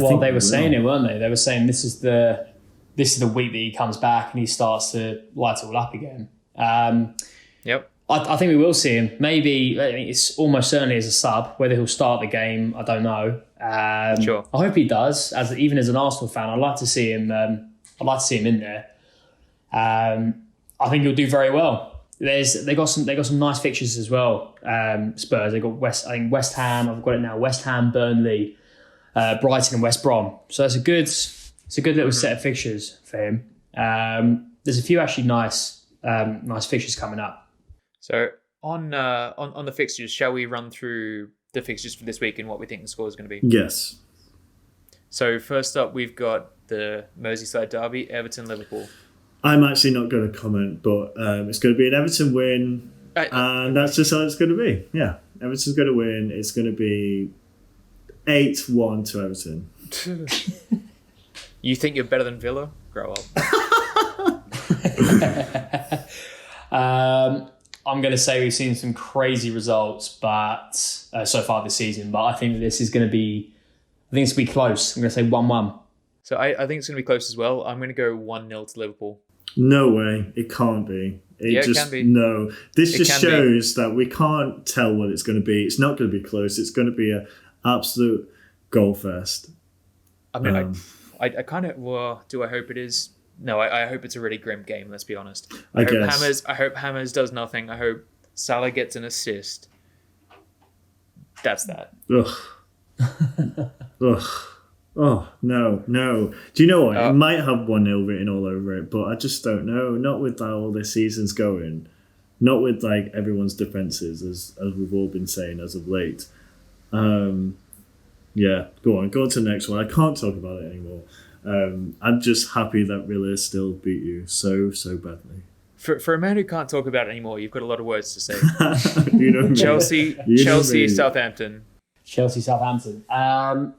Speaker 3: Well, they were saying it, weren't they? They were saying this is the week that he comes back and he starts to light it all up again.
Speaker 2: Yep.
Speaker 3: I think we will see him. Maybe it's almost certainly as a sub. Whether he'll start the game, I don't know.
Speaker 2: Sure.
Speaker 3: I hope he does. Even as an Arsenal fan, I'd like to see him. I'd like to see him in there. I think he'll do very well. They got some nice fixtures as well. Spurs. They got West Ham. I've got it now. West Ham, Burnley, Brighton, and West Brom. So that's a good little set of fixtures for him. There's a few actually nice fixtures coming up.
Speaker 2: So on the fixtures, shall we run through the fixtures for this week and what we think the score is going to be?
Speaker 1: Yes.
Speaker 2: So first up, we've got the Merseyside derby, Everton, Liverpool.
Speaker 1: I'm actually not going to comment, but it's going to be an Everton win, and that's just how it's going to be. Yeah, Everton's going to win. It's going to be 8-1 to Everton.
Speaker 2: You think you're better than Villa? Grow
Speaker 3: up. I'm going to say we've seen some crazy results, but so far this season. But I think this is going to be. I think it's going to be close. I'm going to say 1-1.
Speaker 2: So I think it's going to be close as well. I'm going to go 1-0 to Liverpool.
Speaker 1: No way. It can't be. It can be. No. This just shows that we can't tell what it's going to be. It's not going to be close. It's going to be an absolute goal fest.
Speaker 2: I mean, I kind of. Well, do I hope it is? No, I hope it's a really grim game, let's be honest. I hope Hammers does nothing. I hope Salah gets an assist. That's that.
Speaker 1: Ugh. Ugh. Oh, no. Do you know what? It might have 1-0 written all over it, but I just don't know. Not with how all this season's going. Not with like everyone's defences, as we've all been saying as of late. Yeah, go on to the next one. I can't talk about it anymore. I'm just happy that Villa still beat you so badly.
Speaker 2: For a man who can't talk about it anymore, you've got a lot of words to say.
Speaker 3: Chelsea,
Speaker 2: Southampton.
Speaker 3: Chelsea, Southampton. I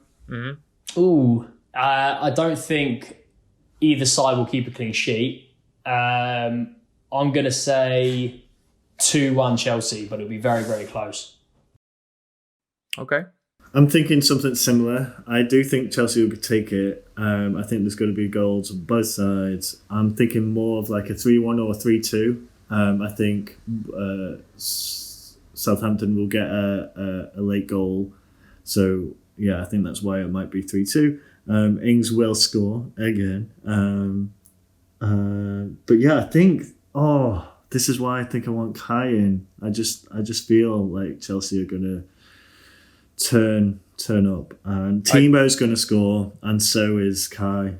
Speaker 3: don't think either side will keep a clean sheet. I'm going to say 2-1 Chelsea, but it'll be very, very close.
Speaker 2: Okay.
Speaker 1: I'm thinking something similar. I do think Chelsea will take it. I think there's going to be goals on both sides. I'm thinking more of like a 3-1 or a 3-2. I think Southampton will get a late goal. So, yeah, I think that's why it might be 3-2. Ings will score again. But yeah, I think, this is why I think I want Kai in. I just feel like Chelsea are going to turn up. And Timo's going to score, and so is Kai.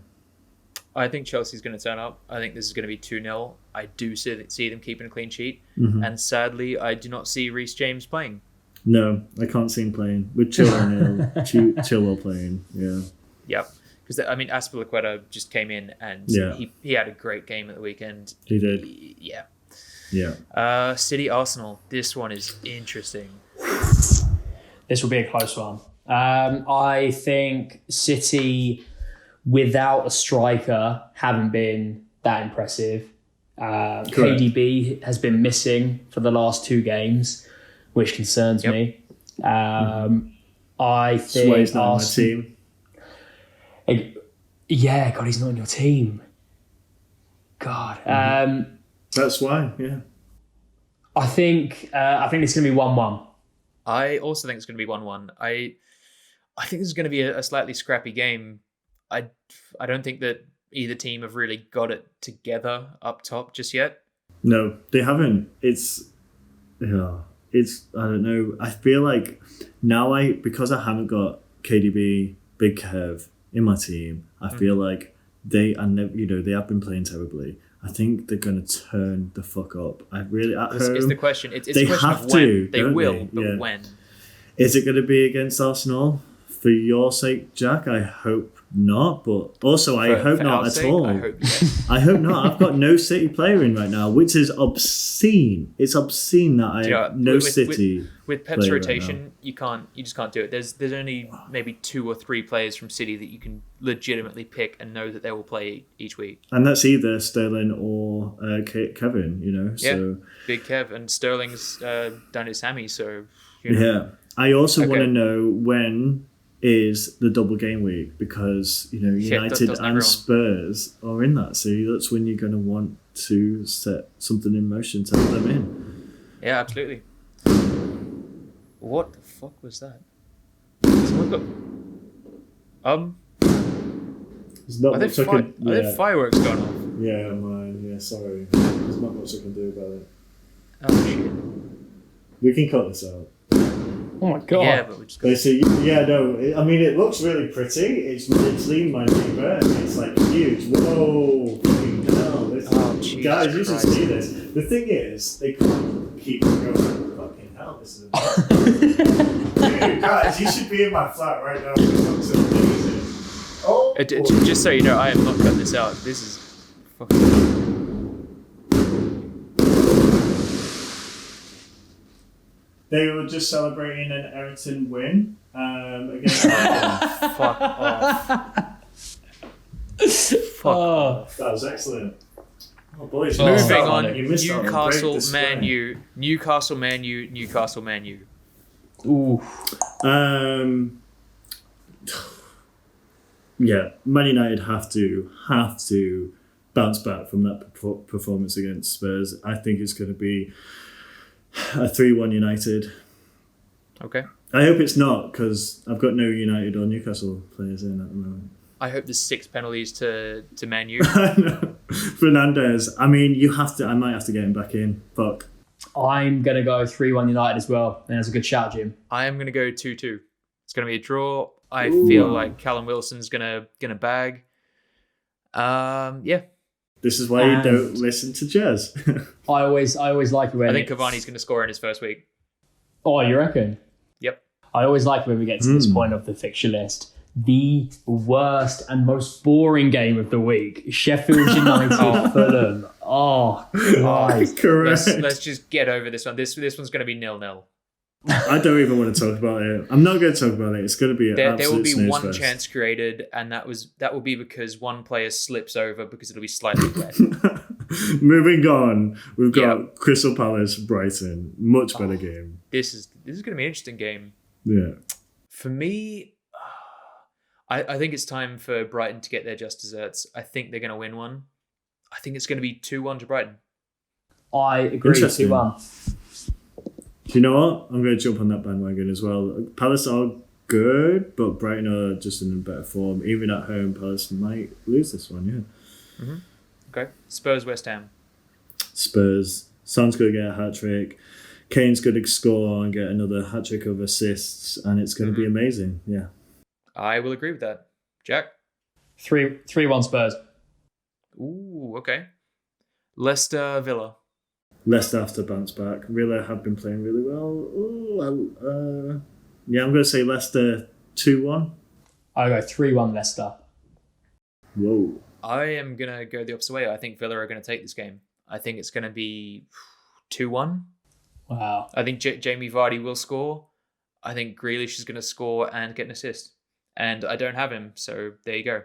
Speaker 2: I think Chelsea's going to turn up. I think this is going to be 2-0. I do see them keeping a clean sheet. Mm-hmm. And sadly, I do not see Reece James playing.
Speaker 1: No, I can't see him playing. With Chilwell playing, yeah.
Speaker 2: Yep. Because, I mean, Azpilicueta just came in and he had a great game at the weekend.
Speaker 1: He did.
Speaker 2: Yeah.
Speaker 1: Yeah.
Speaker 2: City Arsenal. This one is interesting.
Speaker 3: This will be a close one. I think City, without a striker, haven't been that impressive. KDB has been missing for the last 2 games, which concerns me. I think
Speaker 1: Sway's not on my team.
Speaker 3: Yeah, God, he's not on your team. God.
Speaker 1: That's why, yeah.
Speaker 3: I think it's going to be 1-1.
Speaker 2: I also think it's going to be 1-1. I think this is going to be a slightly scrappy game. I don't think that either team have really got it together up top just yet.
Speaker 1: No, they haven't. It's I don't know. I feel like now because I haven't got KDB, Big Kev in my team, I feel like they have been playing terribly. I think they're going to turn the fuck up.
Speaker 2: It's the question. It's
Speaker 1: they
Speaker 2: a question
Speaker 1: have
Speaker 2: of when.
Speaker 1: to.
Speaker 2: They will, but when?
Speaker 1: Is it going to be against Arsenal? For your sake, Jack, I hope not. But also, I hope not at all.
Speaker 2: I hope yes.
Speaker 1: I hope not. I've got no City player in right now, which is obscene. It's obscene that I have no City.
Speaker 2: With Pep's rotation, you just can't do it. There's only maybe 2 or 3 players from City that you can legitimately pick and know that they will play each week.
Speaker 1: And that's either Sterling or Kevin. So
Speaker 2: Big Kev and Sterling's done his hammy. So
Speaker 1: yeah. I also want to know when is the double game week, because United and Spurs are in that, so that's when you're going to want to set something in motion to have them in.
Speaker 2: Yeah, absolutely. What the fuck was that? Someone got
Speaker 1: There's not much I can.
Speaker 2: Are there fireworks going off?
Speaker 1: Yeah, mine. Yeah, sorry. There's not much I can do about it.
Speaker 2: Oh shit.
Speaker 1: We can cut this out.
Speaker 3: Oh my god!
Speaker 2: Yeah, but we just got.
Speaker 1: I mean, it looks really pretty. It's lean my neighbour. It's like huge. Whoa! Fucking hell! Guys, you should see this. The thing is, they can't keep going. Fucking hell! This is amazing. Guys, you should be in my flat right now. It looks amazing. Oh!
Speaker 2: Just so you know, I am not cutting this out. This is fucking.
Speaker 1: They were just celebrating an Everton win against
Speaker 2: Fuck off. Fuck off.
Speaker 1: That was excellent. Oh, boys.
Speaker 2: Moving on. Newcastle, Man U. Newcastle, Man U. Newcastle, Man U.
Speaker 3: Ooh.
Speaker 1: Yeah, Man United have to bounce back from that performance against Spurs. I think it's going to be a 3-1 United.
Speaker 2: Okay.
Speaker 1: I hope it's not, because I've got no United or Newcastle players in at the moment.
Speaker 2: I hope there's 6 penalties to Man U.
Speaker 1: Fernandes. I mean, I might have to get him back in. Fuck.
Speaker 3: I'm going to go 3-1 United as well. And that's a good shout, Jim.
Speaker 2: I am going to go 2-2. It's going to be a draw. I feel like Callum Wilson's gonna bag. Yeah.
Speaker 1: This is why you don't listen to Jazz.
Speaker 3: I always like it when
Speaker 2: I think Cavani's going to score in his first week.
Speaker 3: Oh, you reckon?
Speaker 2: Yep.
Speaker 3: I always like when we get to this point of the fixture list. The worst and most boring game of the week: Sheffield United Fulham. Oh, God.
Speaker 1: Correct.
Speaker 2: Let's just get over this one. This one's going to be 0-0.
Speaker 1: I don't even want to talk about it. I'm not going to talk about it. It's going to be an absolute
Speaker 2: There will be
Speaker 1: snooze
Speaker 2: one
Speaker 1: fest.
Speaker 2: chance created, and that will be because one player slips over because it'll be slightly wet.
Speaker 1: Moving on, we've got Crystal Palace, Brighton. Much better game.
Speaker 2: This is going to be an interesting game.
Speaker 1: Yeah.
Speaker 2: For me, I think it's time for Brighton to get their just desserts. I think they're going to win one. I think it's going to be 2-1 to Brighton.
Speaker 3: I agree. 2-1.
Speaker 1: Do you know what? I'm going to jump on that bandwagon as well. Palace are good, but Brighton are just in better form. Even at home, Palace might lose this one, yeah.
Speaker 2: Mm-hmm. Okay. Spurs, West Ham.
Speaker 1: Spurs. Son's going to get a hat-trick. Kane's going to score and get another hat-trick of assists, and it's going to be amazing, yeah.
Speaker 2: I will agree with that. Jack?
Speaker 3: 3-1 Spurs.
Speaker 2: Ooh, okay. Leicester, Villa.
Speaker 1: Leicester have to bounce back. Villa have been playing really well. Ooh, yeah, I'm going to say Leicester 2-1.
Speaker 3: I'll go 3-1 Leicester.
Speaker 1: Whoa.
Speaker 2: I am going to go the opposite way. I think Villa are going to take this game. I think it's going to be 2-1.
Speaker 3: Wow.
Speaker 2: I think Jamie Vardy will score. I think Grealish is going to score and get an assist. And I don't have him, so there you go.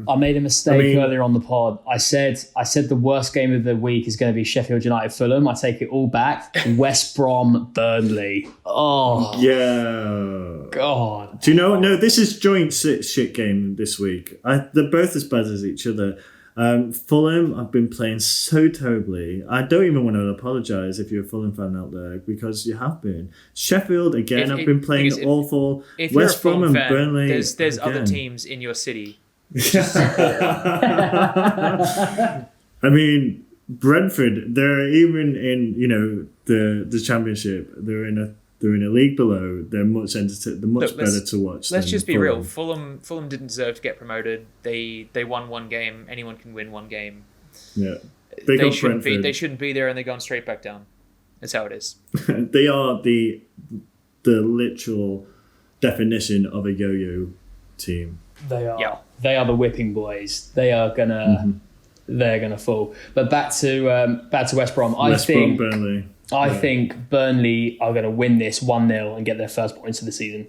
Speaker 3: I made a mistake earlier on the pod. I said the worst game of the week is going to be Sheffield United Fulham. I take it all back. West Brom Burnley. Oh
Speaker 1: yeah,
Speaker 3: God.
Speaker 1: Do you know? No, this is joint shit game this week. They're both as bad as each other. Fulham have been playing so terribly. I don't even want to apologise if you're a Fulham fan out there, because you have been. Sheffield again have been playing awful.
Speaker 2: If
Speaker 1: West
Speaker 2: you're a
Speaker 1: Brom and
Speaker 2: fan,
Speaker 1: Burnley.
Speaker 2: There's other teams in your city.
Speaker 1: I mean, Brentford, they're even in the Championship. They're in a league below. They're much better to watch.
Speaker 2: Let's just be real. Fulham didn't deserve to get promoted. They won one game. Anyone can win one game.
Speaker 1: Yeah,
Speaker 2: they shouldn't be there, and they've gone straight back down. That's how it is.
Speaker 1: They are the literal definition of a yo-yo team.
Speaker 3: They are. Yeah. They are the whipping boys. They are gonna. They're gonna fall. But back to West Brom. I think Burnley are gonna win this 1-0 and get their first points of the season.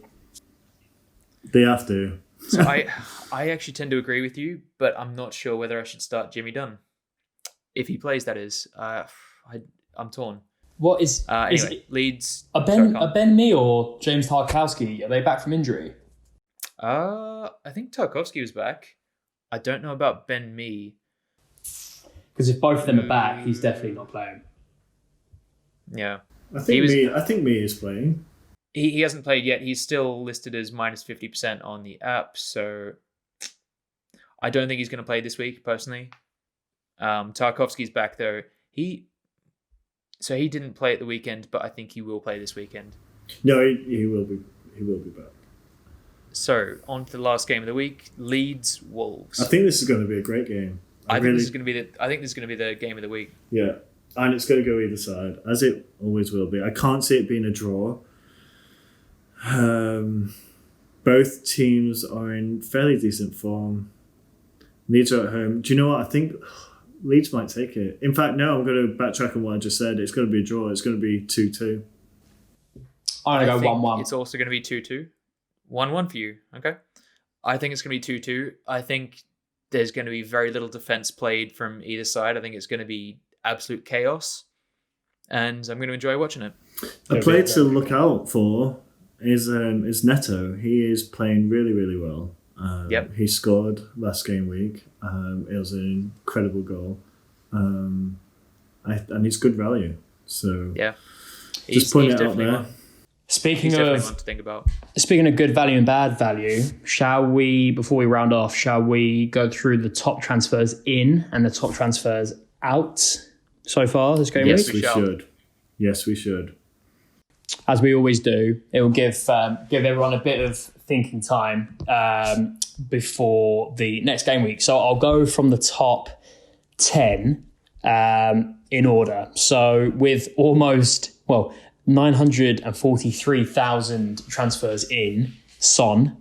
Speaker 1: They have to.
Speaker 2: So I actually tend to agree with you, but I'm not sure whether I should start Jimmy Dunn if he plays. That is, I'm torn.
Speaker 3: What is
Speaker 2: anyway? Leeds.
Speaker 3: Ben Mee or James Tarkowski? Are they back from injury?
Speaker 2: I think Tarkovsky was back. I don't know about Ben Mee.
Speaker 3: Because if both of them are back, he's definitely not playing.
Speaker 2: Yeah.
Speaker 1: I think Mee is playing.
Speaker 2: He hasn't played yet. He's still listed as minus 50% on the app, so I don't think he's going to play this week, personally. Tarkovsky's back, though. He didn't play at the weekend, but I think he will play this weekend.
Speaker 1: No, he will be. He will be back.
Speaker 2: So, on to the last game of the week, Leeds Wolves.
Speaker 1: I think this is going to be a great game.
Speaker 2: I think this is going to be the game of the week.
Speaker 1: Yeah, and it's going to go either side, as it always will be. I can't see it being a draw. Both teams are in fairly decent form. Leeds are at home. Do you know what? I think Leeds might take it. In fact, no, I'm going to backtrack on what I just said. It's going to be a draw. It's going to be 2-2.
Speaker 3: I'm going to go 1-1.
Speaker 2: It's also going to be 2-2. 1-1 for you. Okay. I think it's going to be 2-2. I think there's going to be very little defense played from either side. I think it's going to be absolute chaos. And I'm going to enjoy watching it.
Speaker 1: A player to look out for is Neto. He is playing really, really well. He scored last game week. It was an incredible goal. And he's good value. So
Speaker 2: yeah,
Speaker 1: just putting it out there.
Speaker 2: One. Speaking of
Speaker 3: good value and bad value, before we round off, shall we go through the top transfers in and the top transfers out so far this game week?
Speaker 1: Yes, we should.
Speaker 3: As we always do, it will give everyone a bit of thinking time before the next game week. So I'll go from the top 10 in order. So with almost 943,000 transfers in, Son,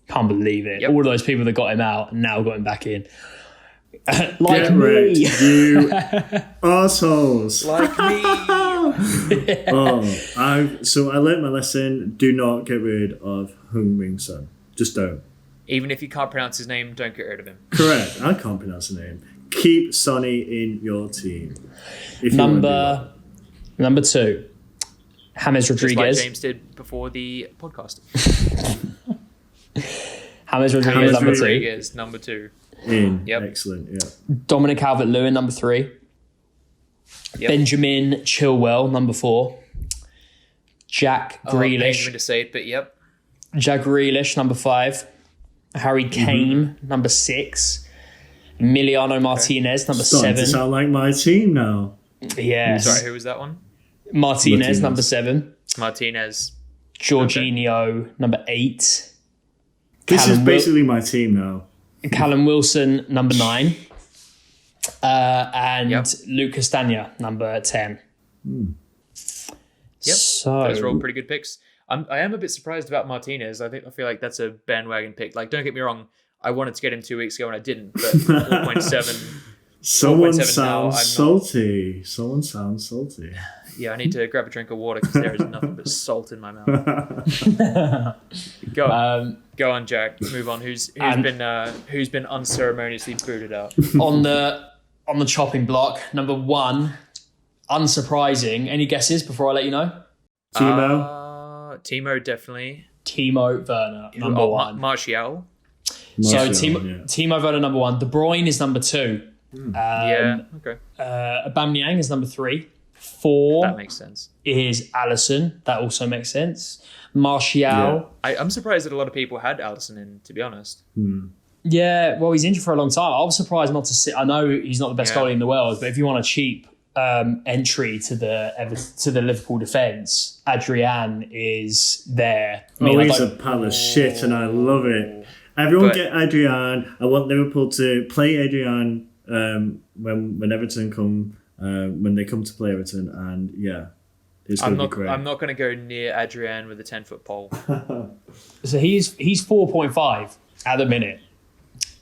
Speaker 3: can't believe it. Yep. All of those people that got him out now got him back in. Like me.
Speaker 1: Wrecked, you assholes.
Speaker 2: Like me.
Speaker 1: So I learned my lesson. Do not get rid of Heung-min Son. Just don't.
Speaker 2: Even if you can't pronounce his name, don't get rid of him.
Speaker 1: Correct. I can't pronounce the name. Keep Sonny in your team.
Speaker 3: Number 2. James Rodriguez.
Speaker 2: Just like James did before the podcast.
Speaker 3: James Rodriguez,
Speaker 2: number 2.
Speaker 1: Yep. Excellent, yeah.
Speaker 3: Dominic Calvert-Lewin, number 3. Yep. Benjamin Chilwell, number 4. Jack
Speaker 2: Pain me
Speaker 3: Grealish.
Speaker 2: to say it, but yep.
Speaker 3: Jack Grealish, number 5. Harry Kane, number 6. Emiliano Martinez, number
Speaker 1: Starting
Speaker 3: 7.
Speaker 1: to sound like my team now.
Speaker 3: Yes.
Speaker 2: Sorry, who was that one?
Speaker 3: Martinez, number 7.
Speaker 2: Martinez.
Speaker 3: Jorginho, number 8.
Speaker 1: This is basically my team now.
Speaker 3: Callum Wilson, number 9. And Luke Castagna, number 10.
Speaker 2: Yep,
Speaker 3: So,
Speaker 2: those are all pretty good picks. I am a bit surprised about Martinez. I feel like that's a bandwagon pick. Like, don't get me wrong, I wanted to get him 2 weeks ago and I didn't. But 4.7.
Speaker 1: Someone
Speaker 2: 4.7
Speaker 1: sounds
Speaker 2: now,
Speaker 1: salty. Someone sounds salty.
Speaker 2: Yeah, I need to grab a drink of water because there is nothing but salt in my mouth. Go on, Jack. Move on. Who's been unceremoniously booted out?
Speaker 3: on the chopping block, number 1, unsurprising. Any guesses before I let you know?
Speaker 2: Timo, definitely.
Speaker 3: Timo Werner, number 1.
Speaker 2: Martial.
Speaker 3: So Timo Werner, number 1. De Bruyne is number 2.
Speaker 2: Okay.
Speaker 3: Aubameyang is number 3. 4
Speaker 2: That makes sense.
Speaker 3: is Alisson. That also makes sense. Martial.
Speaker 1: Yeah.
Speaker 2: I'm surprised that a lot of people had Alisson in, to be honest.
Speaker 3: Yeah, well, he's injured for a long time. I was surprised not to see. I know he's not the best goalie in the world, but if you want a cheap entry to the Liverpool defence, Adrian is there.
Speaker 1: He's a pile of shit, and I love it. Everyone get Adrian. I want Liverpool to play Adrian when Everton come. When they come to play Everton, and it's going to be great.
Speaker 2: I'm not going to go near Adrian with a 10-foot pole.
Speaker 3: So he's 4.5 at the minute.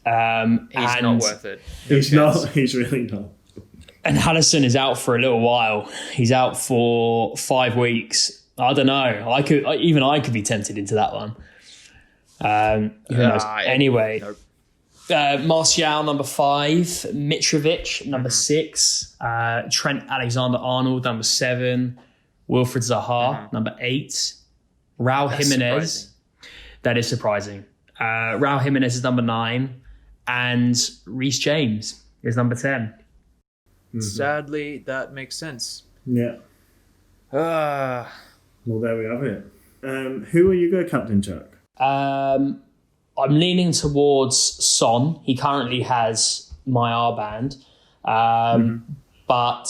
Speaker 2: He's not worth it.
Speaker 1: He's not. He's really not.
Speaker 3: And Alisson is out for a little while. He's out for 5 weeks. I don't know. I could be tempted into that one. Who knows? Anyway.
Speaker 2: Nope.
Speaker 3: Martial, number 5. Mitrovic, number 6. Trent Alexander-Arnold, number 7. Wilfred Zaha, number 8. Raul Jimenez.
Speaker 2: Surprising.
Speaker 3: That is surprising. Raul Jimenez is number 9. And Reece James is number 10.
Speaker 2: Sadly, that makes sense.
Speaker 1: Yeah. Well, there we have it. Who are you going to captain, Jack?
Speaker 3: I'm leaning towards Son. He currently has my R-band. But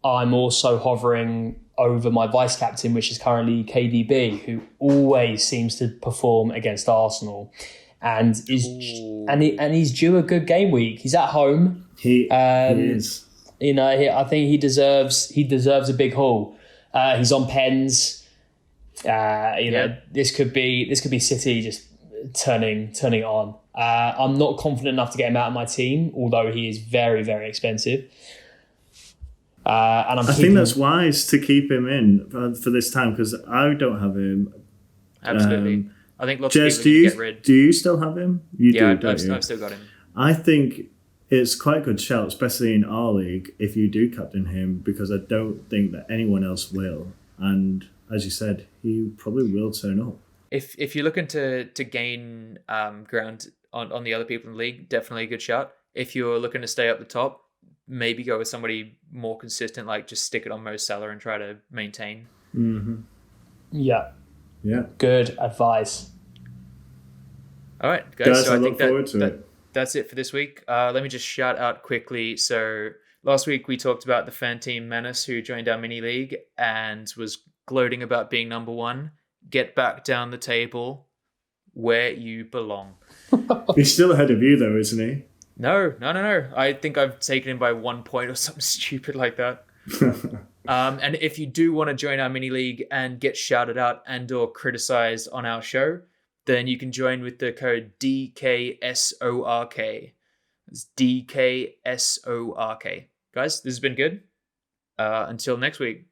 Speaker 3: I'm also hovering over my vice captain, which is currently KDB, who always seems to perform against Arsenal, and he's due a good game week. He's at home.
Speaker 1: He is.
Speaker 3: I think he deserves a big haul. He's on pens. This could be City just turning it on. I'm not confident enough to get him out of my team, although he is very, very expensive. And I think
Speaker 1: that's wise to keep him in for this time because I don't have him.
Speaker 2: Absolutely. I think lots
Speaker 1: Jess,
Speaker 2: of people need to get rid.
Speaker 1: Do you still have him? You do, don't you?
Speaker 2: I've still got him.
Speaker 1: I think it's quite a good shout, especially in our league, if you do captain him, because I don't think that anyone else will. And as you said, he probably will turn up.
Speaker 2: If you're looking to gain ground on the other people in the league, definitely a good shout. If you're looking to stay up the top, maybe go with somebody more consistent, like just stick it on Mo Salah and try to maintain.
Speaker 3: Yeah. Good advice.
Speaker 2: All right, guys. So
Speaker 1: I
Speaker 2: think
Speaker 1: look forward to it.
Speaker 2: That's it for this week. Let me just shout out quickly. So last week we talked about the fan team Menace, who joined our mini league and was gloating about being number 1. Get back down the table where you belong.
Speaker 1: He's still ahead of you, though, isn't he?
Speaker 2: No. I think I've taken him by 1 point or something stupid like that. And if you do want to join our mini league and get shouted out and or criticized on our show, then you can join with the code DKSORK. It's DKSORK. Guys, this has been good. Until next week.